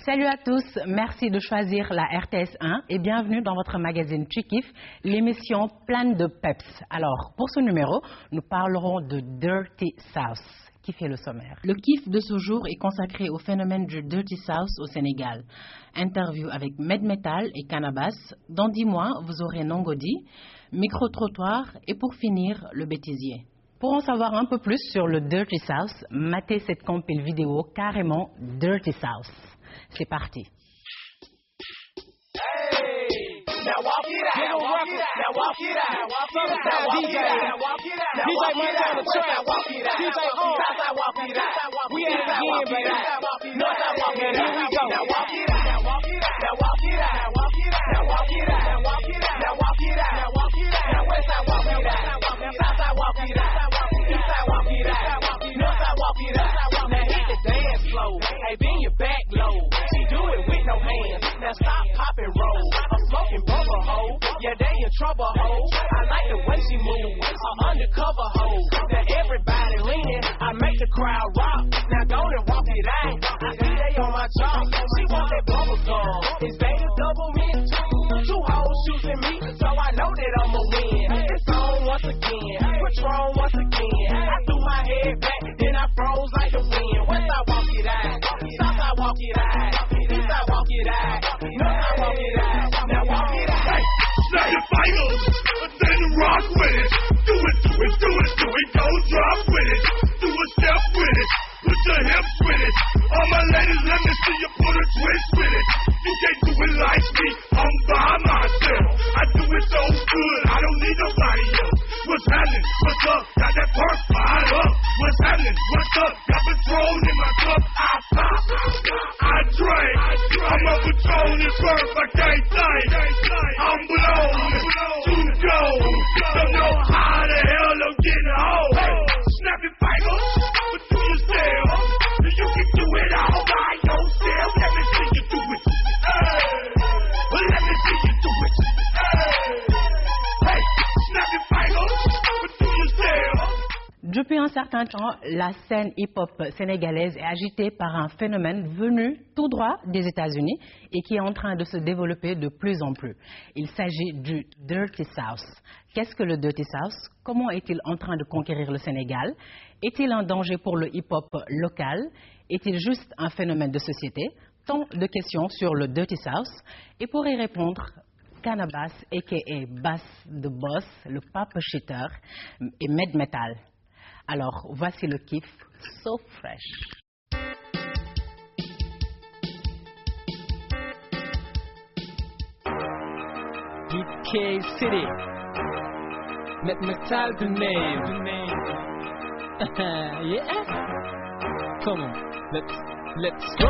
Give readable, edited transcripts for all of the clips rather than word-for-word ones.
Salut à tous, merci de choisir la RTS1 et bienvenue dans votre magazine Tu kiffes, l'émission pleine de peps. Alors, pour ce numéro, nous parlerons de Dirty South. Qui fait le sommaire. Le kiff de ce jour est consacré au phénomène du Dirty South au Sénégal. Interview avec Medmetal et Cannabis. Dans 10 mois, vous aurez Nongodi, micro-trottoir et pour finir, le bêtisier. Pour en savoir un peu plus sur le Dirty South, matez cette compile vidéo carrément Dirty South. C'est parti. Now walk it out, now walk it out, now walk it out, now walk it out, now walk it out, now walk it out, now walk it out, now walk it out, DJ Southside walk it out, we at it again, baby, Northside walk it out, here we go, now walk it out, now walk it out, now walk it out, now walk it out, now walk it out, now walk it out, now walk it out, now Westside walk it out, now Southside walk it out, Eastside walk it out, Northside walk it out, now hit the dance floor, hey, bend your back low, she do it with no hands, now stop, pop and roll, I'm smoking bubble hoe, yeah they in trouble hoe, I like the way she move, I'm undercover hoe, now everybody leaning, I make the crowd rock, now go and walk it out, I see they on my chalk, she want that bubble gum, it's Vegas double mint, two hoes shooting me, so I know that I'ma win, it's on once again, Patron once again, I threw my head back, then I froze like the wind, Westside walk it out, Southside walk it out, Eastside walk it out, Northside walk it out, now walk it out. Hey, snap your fingers, then rock with it. Do it, do it, do it, do it. Don't drop with it. Do a step with it. Put your hips with it. All my ladies, let me see you put a twist with it. You can't do it like me. I'm by myself. I do it so good. I don't need nobody else. What's happening? What's up? Got that perk fired up. What's happening? What's up? Got Patron in my cup. I pop. I drink. I'm a Patron in perk. I can't think. I'm blown. To go. Don't know how the hell I'm getting home. Snap your fingers. But do yourself. You can do it all by yourself. Let me see you do it. Let me see you do it. Hey, snap your fingers. But do yourself. Depuis un certain temps, la scène hip-hop sénégalaise est agitée par un phénomène venu tout droit des États-Unis et qui est en train de se développer de plus en plus. Il s'agit du Dirty South. Qu'est-ce que le Dirty South? Comment est-il en train de conquérir le Sénégal? Est-il un danger pour le hip-hop local? Est-il juste un phénomène de société? Tant de questions sur le Dirty South. Et pour y répondre, Cannabis, a.k.a. Bass the Boss, le Papa Shitter et Medmetal. Alors, voici le kiff So Fresh. DK City, Medmetal the name. Yeah, come on, let's go.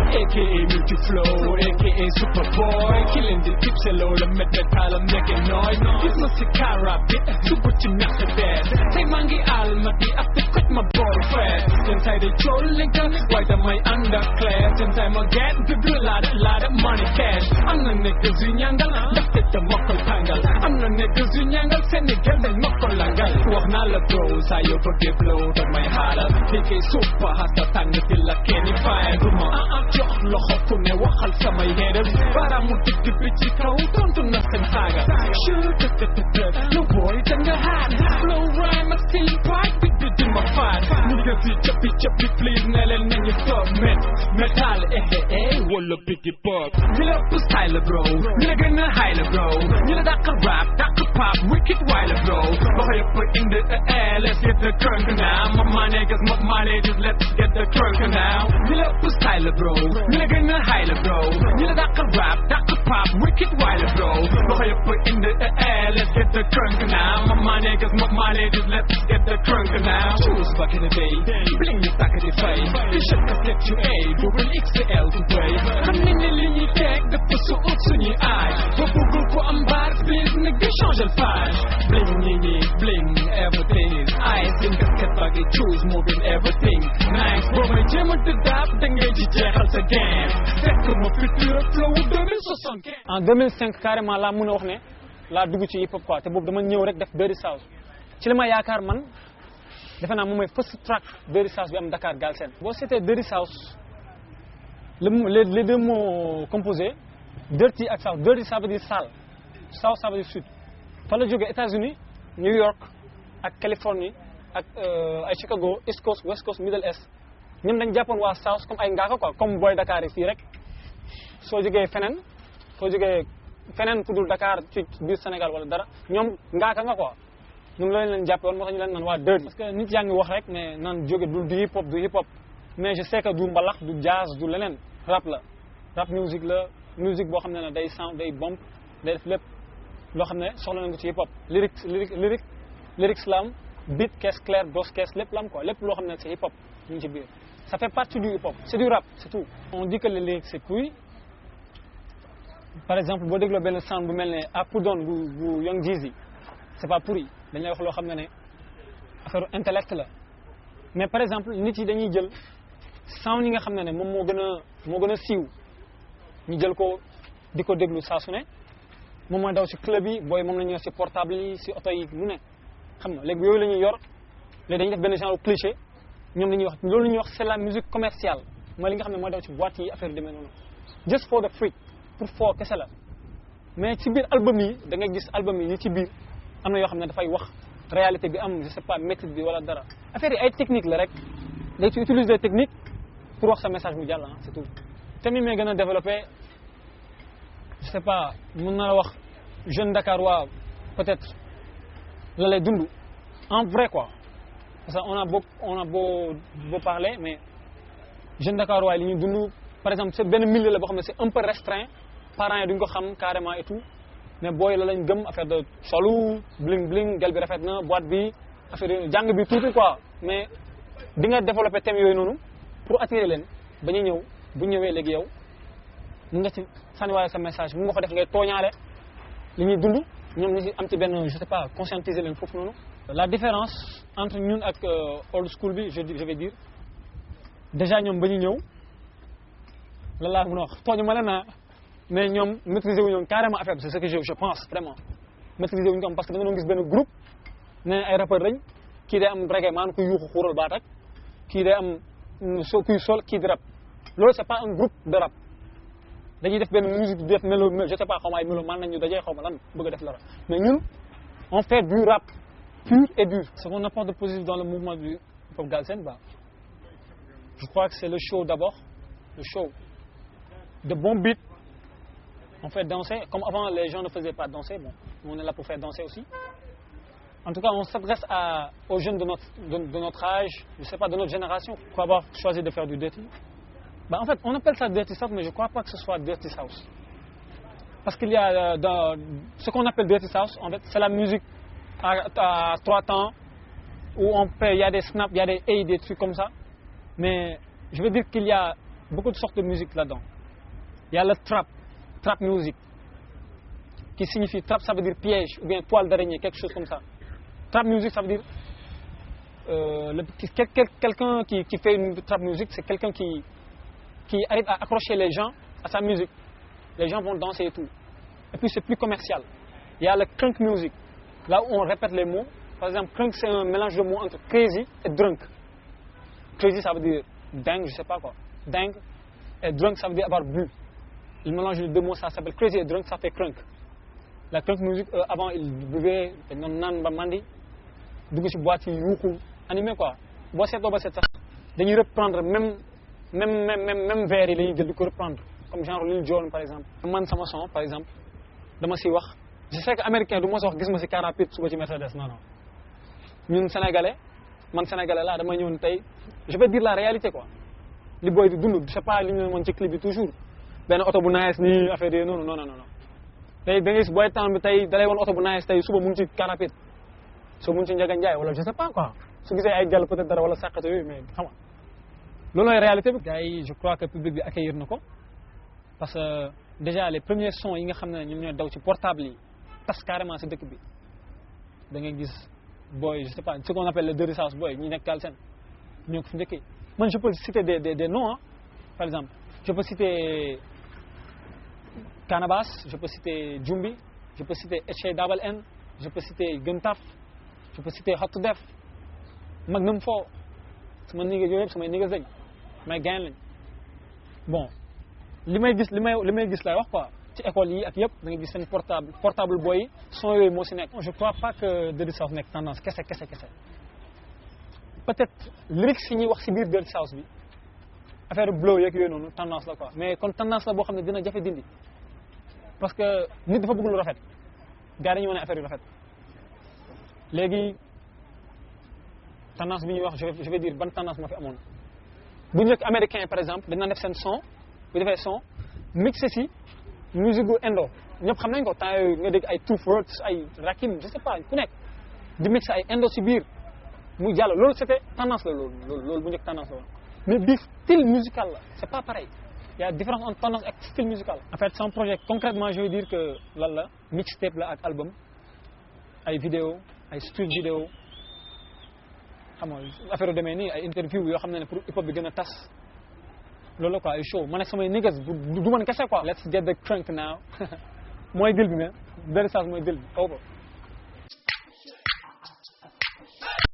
AKA Multi Flow, AKA Superboy, killing the tips hello, the Medmetal, I'm making noise. This music car rap it, super to knock the dead. Say mangi almaty, I have to quit my boyfriend. Since I the trolling gun, why am I underclass? Since I'm a get to do a lot of money cash. I'm the niggas in Yangal, left it the muckle tangle. I'm the niggas in Yangal, Senegal, and muckle langal. Walk nala bros, I overgive load of my holla. DK super hot, the tang till I can't find room. Jock Lochokune, Wakal Sama headers. Baramuti, the bitch, don't do nothing saga. Shoot the boy, then the hand. Flow rhyme, a steam pipe, big bit in my fat. Niggas, pitch, please, Nell, and then you stop metal, wall of piggy pop. You love to style, bro. You're gonna hide, bro. You're that can rap, that can pop, wicked wild, bro. But you put in the air, let's get the crunk now. My niggas, my ladies, let's get the crunk now. You love to style, bro. You're gonna hide, bro. You're that can rap, that can pop, wicked wild, bro. But you put in the air, let's get the crunk now. My niggas, my ladies, let's get the crunk now. Choose back in the day, bling your stack of the face. You should have kept you A, Google XL to play. I'm in the ligne tech, the pussy out in your eye. But Google for bar, please, nigga, change the page. Bling, bling, everything is ice. In the cat bag, choose moving everything. Nice, but my gym with the dab, then get you jackals again. Set to my future flow, the en 2005 carrément laa mën a wax ne laa dugg ci hip hop quoi te boobu dama ñëw rek def Dirty South ci li ma yaakaar man defe naa moom mooy first track Dirty South bi am Dakar Galsen. boo seetee Dirty South les deux mots composés dirty ak South. Dirty ça veut dire sale, South ça veut dire sud. fa la jógee États-Unis New York ak Californie ak ay Chicago East Coast West Coast Middle East ñoom dañ jàppoon waa South comme ay ngaaka quoi comme boy Dakar yi fii rek soo jógee feneen fu dul Dakar ci biir Sénégal wala dara ñoom ngaaka nga quoi ñoom loolu leen jàppe woon moo tax ñu leen naan waa dirty. parce que nit yaa ngi wax rek ne naan jóge du hip hop mais je sais que du mbalax du jazz du leneen rap la rap music la musique boo xam ne day sound day bomb day def lépp loo xam ne soxla nañ ko ci hip hop lyrics la am beat caisse clair dos caisse lépp la am quoi lépp loo xam ne c'est hip hop ñu ngi ci biir ça fait partie du hip hop c'est du rap c'est tout. on dit que les lyrics c'est pourri par exemple boo dégloo benn sound bu mel ne Up Down bu Young Jeezy c'est pas pourri dañ lay wax loo xam ne affaire intellect la mais par exemple nit yi dañuy jël sound yi nga xam ne moom moo gën a siiw ñu jël ko di ko déglu saa su ne moom mooy daw ci club yi booy moom la ñuy yor ci portable yi ci oto yi lu ne xam nga léegi yooyu la ñuy yor léegi dañuy def benn genre cliché ñoom la ñuy wax loolu la ñuy wax c'est la musique commerciale mooy li nga xam ne mooy daw ci boîte yi affaire yu demee noonu just for the freak pour foo kese la mais ci biir album yi da ngay gis album yi ci biir am na yoo xam ne dafay wax réalité bi am je sais pas méthode bi wala dara affaire yi ay technique la rek day ci utiliser technique pour wax sa message mu jàll c'est tout te mi may gën a développé je sais pas mën na la wax jeune Dakarois peut-être la lay dund en vrai quoi parce que on a beau parler mais jeune Dakarois li ñuy dund par exemple c'est benn milieu la boo xam ne c'est un peu restreint parents yi duñ ko xam carrément et tout mais booy la lañ gëm affaire de solu bling bling gel bi rafet na boîte bi affaire jàng bi tuuti quoi mais di nga développer thème yooyu noonu pour attirer leen ba ñu ñëw bu ñëwee léegi yow mun nga ci sànniwaale sa message mun nga ko def ngay tooñaale li ñuy dund ñoom ñu ci am ci benn je sais pas conscientiser leen foofu noonu. la différence entre ñun ak old school bi je vais dire déjà ñoom ba ñu ñëw lan laa mën a wax tooñu ma leen na mais ñoom maîtriser wu ñoom carrément affaire bi c'est ce que je pense vraiment maîtriser wuñu ko am parce que da nga doon gis benn groupe ne ay rappeurs lañ kii day am reggae maanaam kuy yuuxu xuural baat ak kii day am kuy sol kii di rap loolu c'est pas un groupe de rap dañuy def benn musique def mélo je sais pas xaw ma ay mélo man nañ ñu dajee xaw ma lan bëgg a def la mais ñun on fait du rap pur et dur. Ce qu'on apporte de positif dans le mouvement du hip-hop Galsen, je crois que c'est le show d'abord, le show. De bons beats, on fait danser. Comme avant, les gens ne faisaient pas danser, bon, on est là pour faire danser aussi. En tout cas, on s'adresse aux jeunes de notre âge, je ne sais pas, de notre génération, pour avoir choisi de faire du dirty. En fait, on appelle ça dirty south, mais je ne crois pas que ce soit dirty south. Parce qu'il y a ce qu'on appelle dirty south, en fait, c'est la musique à 3 temps, où il y a des snaps, il y a des A, des trucs comme ça. Mais je veux dire qu'il y a beaucoup de sortes de musique là-dedans. Il y a le trap music, qui signifie trap, ça veut dire piège, ou bien toile d'araignée, quelque chose comme ça. Trap music, ça veut dire quelqu'un qui fait une trap music, c'est quelqu'un qui arrive à accrocher les gens à sa musique. Les gens vont danser et tout. Et puis c'est plus commercial. Il y a le crunk music, là où on répète les mots. Par exemple, crunk, c'est un mélange de mots entre crazy et drunk. Crazy, ça veut dire dingue, je sais pas quoi. Dingue. Et drunk, ça veut dire avoir bu. Le mélange de deux mots, ça s'appelle crazy et drunk, ça fait crunk. La crunk music, avant, ils buvaient, ils nan ba mandi, dugg ci boîte yi yuuxu animé quoi. Boo seetloo ba seet sax dañuy reprendre même vers yi la ñuy jël di ko reprendre comme genre Lil Jon par exemple. Man sama son par exemple dama si wax je sais que américain du ma si wax gis ma si car rapide suba ci Mercedes non ñun sénégalais man sénégalais laa damay ñëw tey je vais dire la réalité quoi li booy di dund je sais pas li ñu ne moon ci clip bi toujours benn oto bu nice nii affaire yooyu noonu non tey da ngay gis booy temps bi tey dalay woon oto bu nice tey suba mu ngi ci car rapide soo mu ngi ci Ndiaga Ndiaye wala je sais pas quoi su gisee ay gàll peut-être dara wala sàqate yooyu mais xam nga loolu mooy réalité bi. gars yi je crois que public bi accueillir na ko parce que déjà les premiers sons yi nga xam ne ñoom ñooy daw ci portable yi tas carrément si dëkk bi da ngay gis booy je sais pas ce qu'on appelle le dirty south boy ñi nekk Galsen ñoo ko fi njëkkee. man je peux citer des noms par exemple je peux citer Canabasse, je peux citer Jumbi, je peux citer Etche Double N, je peux citer Guntaf, je peux citer Hot to Def, Magnum 4, sama nigga yooyu yëpp samay niggas lañ may gain lañ bon li may gis lay wax quoi ci école yi ak yëpp da nga gis seen portable boy yi son yooyu moo si nekk. Je crois pas que Dirty South nekk tendance kese peut-être lyrics yi ñuy wax si biir Dirty South bi affaire blow yeeg yooyu noonu tendance la quoi mais kon tendance la boo xam ne dina jafe dindi parce que nit dafa bëgg lu rafet gars dañuy wane affaire yu rafet léegi tendance bi ñuy wax je vais dire ban tendance moo fi amoon bu njëkk américain par exemple dañ naan def seen son bu defee son mixé si musique gu indo ñëpp xam nañ ko temps yooyu nga dégg ay Two Words ay Rakim je sais pas ku nekk di mixé ay indo si biir mu jàll loolu c'était tendance la loolu bu njëkk tendance la woon mais bi style musical la c'est pas pareil il y a différence entre tendance ak style musical. En fait son projet concrètement je veux dire que lan la mixtape la ak album ay vidéo ay street vidéo xam nga affaire yu demee nii ay interview yoo xam ne pour hip hop bi gën a tas loolu la quoi ay show man ak samay niggas du man kese quoi. Let's get the crunk now mooy dil bi mais Dirty South mooy dil bi over.